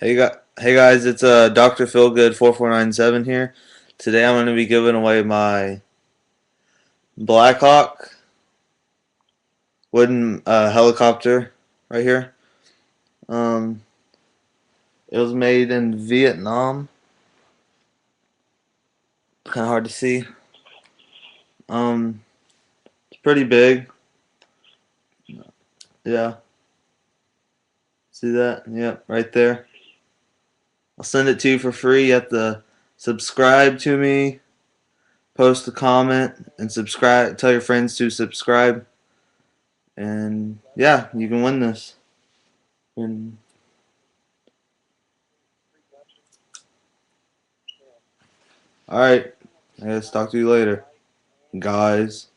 Hey guys, it's Dr. Feelgood 4497 here. Today I'm going to be giving away my Blackhawk wooden helicopter right here. Um, it was made in Vietnam. Kind of hard to see. It's pretty big. Yeah, see that? Yep, right there. I'll send it to you for free. You have to subscribe to me, post a comment, and subscribe. Tell your friends to subscribe. And yeah, you can win this. And all right. I guess talk to you later, guys.